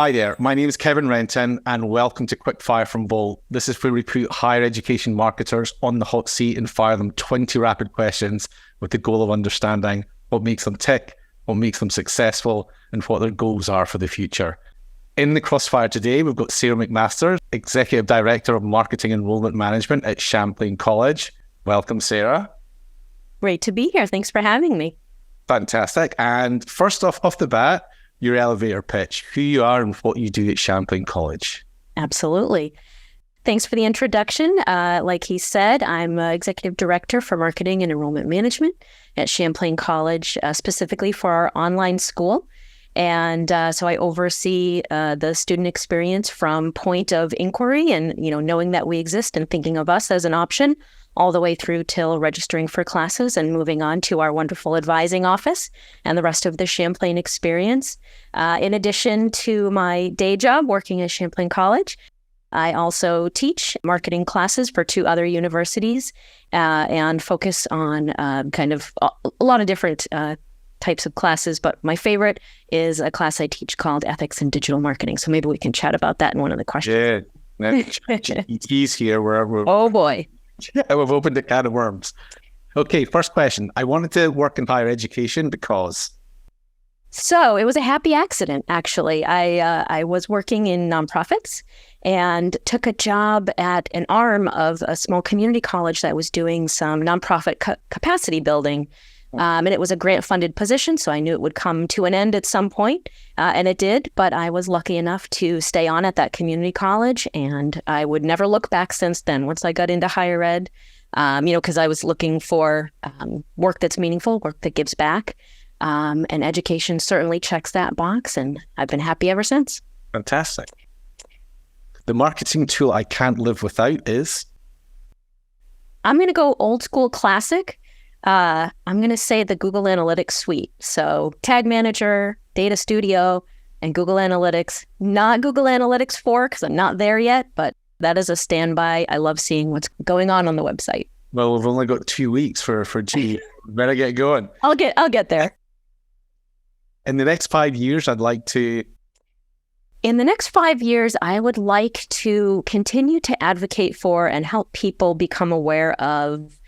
Hi there, my name is Kevin Renton and welcome to QuickFire from Bolt. This is where we put higher education marketers on the hot seat and fire them 20 rapid questions with the goal of understanding what makes them tick, what makes them successful, and what their goals are for the future. In the crossfire today, we've got Sarah McMaster, Executive Director of Marketing Enrollment Management at Champlain College. Welcome, Sarah. Great to be here. Thanks for having me. Fantastic. And first off the bat, your elevator pitch, who you are and what you do at Champlain College. Absolutely. Thanks for the introduction. Like he said, I'm Executive Director for Marketing and Enrollment Management at Champlain College, specifically for our online school. And so I oversee the student experience from point of inquiry and, knowing that we exist and thinking of us as an option all the way through till registering for classes and moving on to our wonderful advising office and the rest of the Champlain experience. In addition to my day job working at Champlain College, I also teach marketing classes for 2 other universities and focus on kind of a lot of different types of classes, but my favorite is a class I teach called Ethics in Digital Marketing. So maybe we can chat about that in one of the questions. Yeah, he's here. Oh boy. Yeah, we've opened a can of worms. Okay, first question. I wanted to work in higher education because... So it was a happy accident, actually. I was working in nonprofits and took a job at an arm of a small community college that was doing some nonprofit capacity building. And it was a grant-funded position, so I knew it would come to an end at some point, and it did. But I was lucky enough to stay on at that community college, and I would never look back since then. Once I got into higher ed, because I was looking for work that's meaningful, work that gives back, and education certainly checks that box, and I've been happy ever since. Fantastic. The marketing tool I can't live without is? I'm going to go old school classic. I'm going to say the Google Analytics suite. So Tag Manager, Data Studio, and Google Analytics. Not Google Analytics 4 because I'm not there yet, but that is a standby. I love seeing what's going on the website. Well, we've only got 2 weeks for G. Better get going. I'll get there. In the next 5 years, In the next 5 years, I would like to continue to advocate for and help people become aware of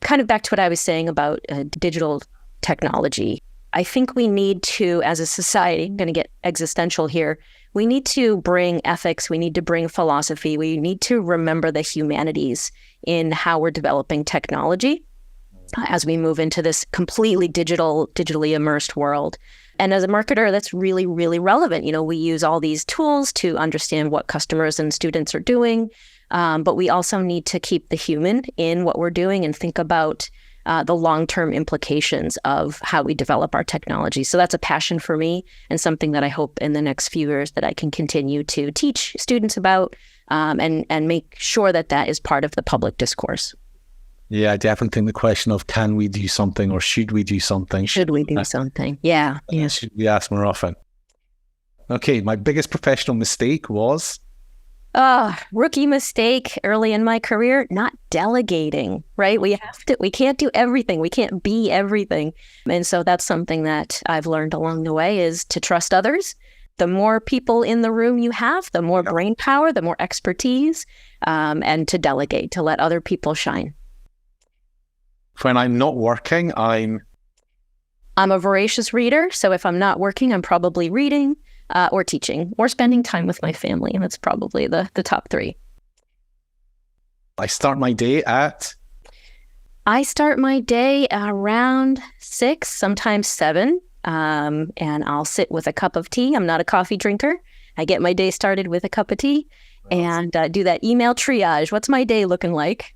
kind of back to what I was saying about digital technology. I think we need to, as a society, I'm going to get existential here, we need to bring ethics, we need to bring philosophy, we need to remember the humanities in how we're developing technology as we move into this completely digitally immersed world. And as a marketer, that's really, really relevant. We use all these tools to understand what customers and students are doing, but we also need to keep the human in what we're doing and think about the long-term implications of how we develop our technology. So that's a passion for me and something that I hope in the next few years that I can continue to teach students about and make sure that that is part of the public discourse. Yeah, I definitely think the question of can we do something or should we do something? Should we do something? Yeah. Should be asked more often. Okay, my biggest professional mistake was? Rookie mistake early in my career, not delegating, right? We can't do everything. We can't be everything. And so that's something that I've learned along the way is to trust others. The more people in the room you have, the more brain power, the more expertise, and to delegate, to let other people shine. When I'm not working, I'm a voracious reader. So if I'm not working, I'm probably reading or teaching or spending time with my family. And that's probably the top 3. I start my day around 6, sometimes 7. And I'll sit with a cup of tea. I'm not a coffee drinker. I get my day started with a cup of tea and do that email triage. What's my day looking like?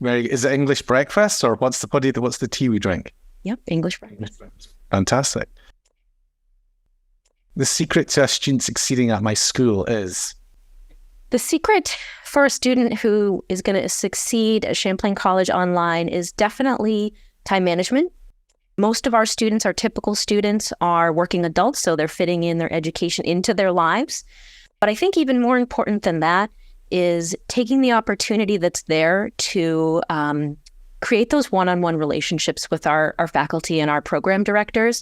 Is it English breakfast or what's the tea we drink? Yep, English breakfast. Fantastic. The secret to a student succeeding at my school is? The secret for a student who is going to succeed at Champlain College online is definitely time management. Most of our students, our typical students, are working adults, so they're fitting in their education into their lives. But I think even more important than that is taking the opportunity that's there to create those one-on-one relationships with our faculty and our program directors.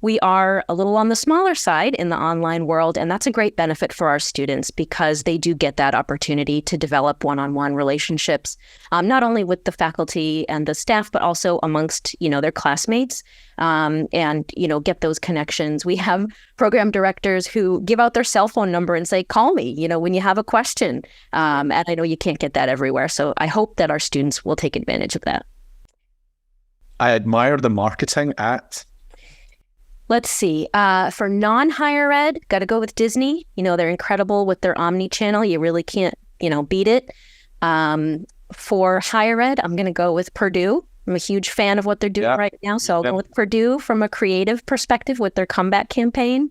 we are a little on the smaller side in the online world, and that's a great benefit for our students because they do get that opportunity to develop one-on-one relationships, not only with the faculty and the staff, but also amongst, their classmates, and, get those connections. We have program directors who give out their cell phone number and say, call me, when you have a question. And I know you can't get that everywhere. So I hope that our students will take advantage of that. I admire the marketing at... Let's see. For non-higher ed, got to go with Disney. They're incredible with their omni-channel. You really can't, beat it. For higher ed, I'm going to go with Purdue. I'm a huge fan of what they're doing right now. So I'll go with Purdue from a creative perspective with their comeback campaign.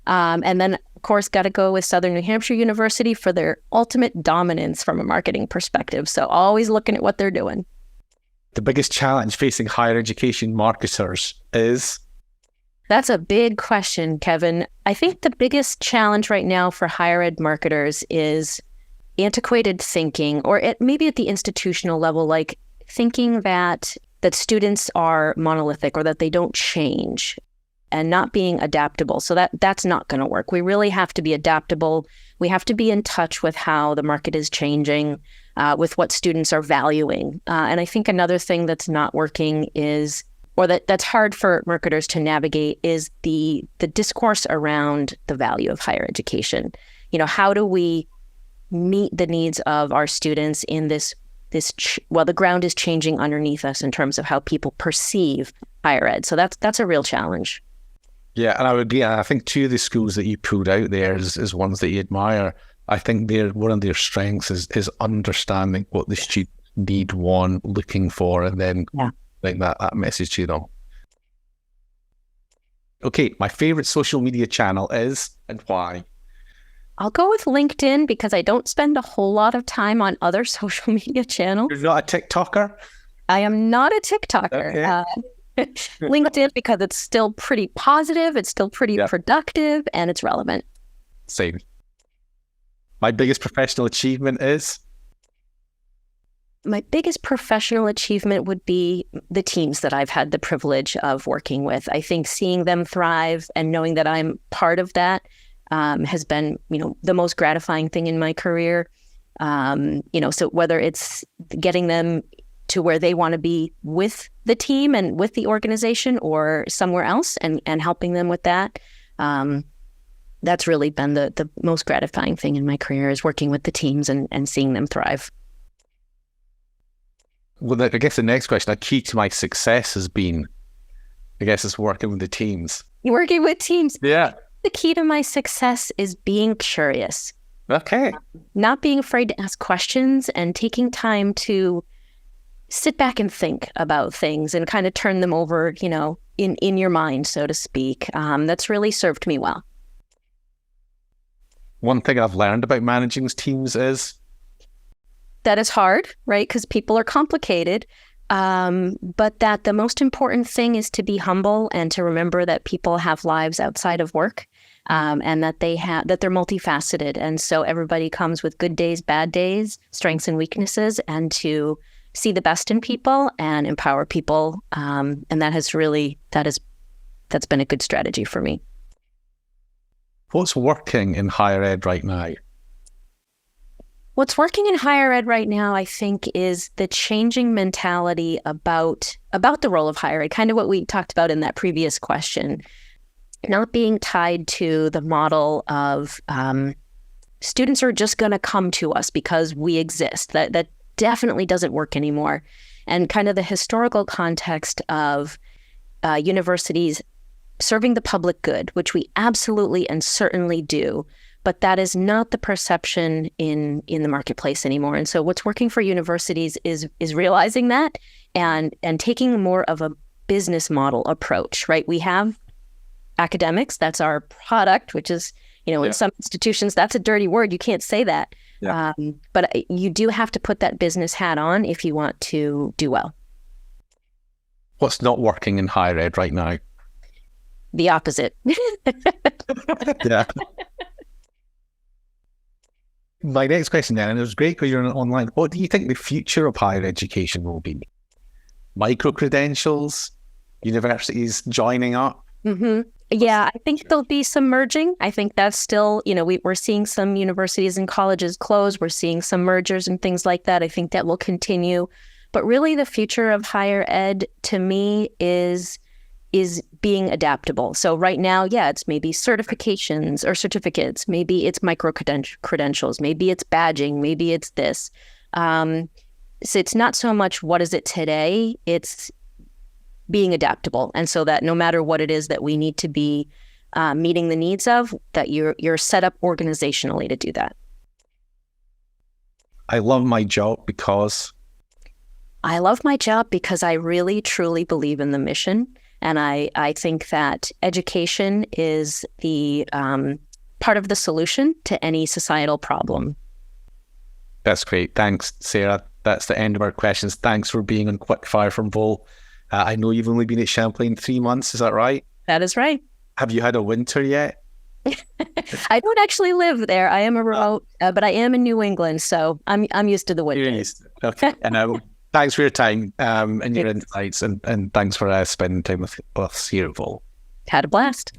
And then, of course, got to go with Southern New Hampshire University for their ultimate dominance from a marketing perspective. So always looking at what they're doing. The biggest challenge facing higher education marketers is... That's a big question, Kevin. I think the biggest challenge right now for higher ed marketers is antiquated thinking, or maybe at the institutional level, like thinking that students are monolithic or that they don't change and not being adaptable. So that's not going to work. We really have to be adaptable. We have to be in touch with how the market is changing, with what students are valuing. And I think another thing that's not working is, or that's hard for marketers to navigate, is the discourse around the value of higher education. How do we meet the needs of our students in this the ground is changing underneath us in terms of how people perceive higher ed. So that's a real challenge. Yeah, and I think two of the schools that you pulled out there is ones that you admire. I think one of their strengths is understanding what the students need, want, looking for, and then like that message to them. Okay, my favorite social media channel is, and why? I'll go with LinkedIn because I don't spend a whole lot of time on other social media channels. You're not a TikToker? I am not a TikToker. Okay. LinkedIn because it's still pretty positive, it's still pretty productive, and it's relevant. Same. My biggest professional achievement is? My biggest professional achievement would be the teams that I've had the privilege of working with. I think seeing them thrive and knowing that I'm part of that has been, the most gratifying thing in my career. So whether it's getting them to where they want to be with the team and with the organization or somewhere else and helping them with that, that's really been the most gratifying thing in my career, is working with the teams and seeing them thrive. Well, I guess the next question, a key to my success has been, is working with the teams. Working with teams. Yeah. The key to my success is being curious. Okay. Not being afraid to ask questions and taking time to sit back and think about things and kind of turn them over, in your mind, so to speak. That's really served me well. One thing I've learned about managing teams is? That is hard, right? Because people are complicated. But that the most important thing is to be humble and to remember that people have lives outside of work, and that they're multifaceted. And so everybody comes with good days, bad days, strengths and weaknesses, and to see the best in people and empower people. And that's been a good strategy for me. What's working in higher ed right now? What's working in higher ed right now, I think, is the changing mentality about the role of higher ed, kind of what we talked about in that previous question. Not being tied to the model of students are just going to come to us because we exist. That definitely doesn't work anymore. And kind of the historical context of universities serving the public good, which we absolutely and certainly do. But that is not the perception in the marketplace anymore. And so what's working for universities is realizing that and taking more of a business model approach, right? We have academics, that's our product, which is, in some institutions, that's a dirty word. You can't say that. Yeah. But you do have to put that business hat on if you want to do well. What's not working in higher ed right now? The opposite. Yeah. My next question then, and it was great because you're online. What do you think the future of higher education will be? Microcredentials, universities joining up? Yeah, I think there'll be some merging. I think that's still, we're seeing some universities and colleges close. We're seeing some mergers and things like that. I think that will continue. But really the future of higher ed to me is being adaptable. So right now, yeah, it's maybe certifications or certificates. Maybe it's micro-credentials. Maybe it's badging. Maybe it's this. So it's not so much what is it today, it's being adaptable. And so that no matter what it is that we need to be meeting the needs of, that you're set up organizationally to do that. I love my job because I love my job because I really, truly believe in the mission. And I think that education is the part of the solution to any societal problem. That's great. Thanks, Sarah. That's the end of our questions. Thanks for being on QuickFire from Vol. I know you've only been at Champlain 3 months. Is that right? That is right. Have you had a winter yet? I don't actually live there. I am a remote, but I am in New England, so I'm used to the winter. Okay. And thanks for your time and your insights, and thanks for spending time with us here at Vol. Had a blast.